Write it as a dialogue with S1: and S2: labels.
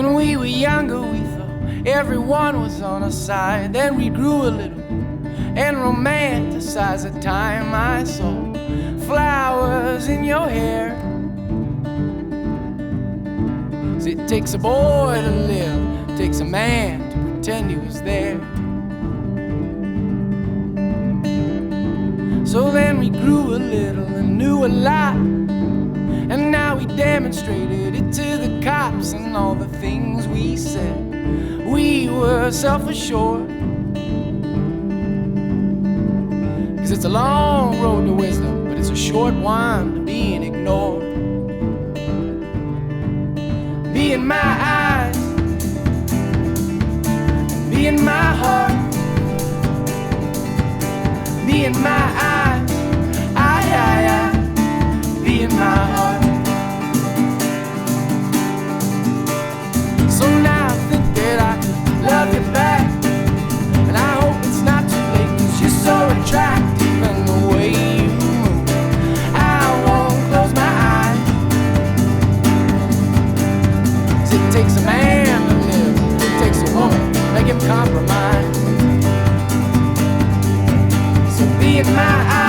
S1: When we were younger, we thought everyone was on our side. Then we grew a little and romanticized the time I saw flowers in your hair. 'Cause it takes a boy to live, it takes a man to pretend he was there. So then we grew a little and knew a lot, and now we demonstrated it to the cops and all the things we said. We were self-assured, 'cause it's a long road to wisdom, but it's a short one to being ignored. Be in my eyes, be in my heart, be in my eyes, I, be in my heart. So now I think that I could love you back, and I hope it's not too late, 'cause you're so attractive and the way you move, I won't close my eyes. 'Cause it takes a man to live, it takes a woman to make him compromise. So be in my eyes,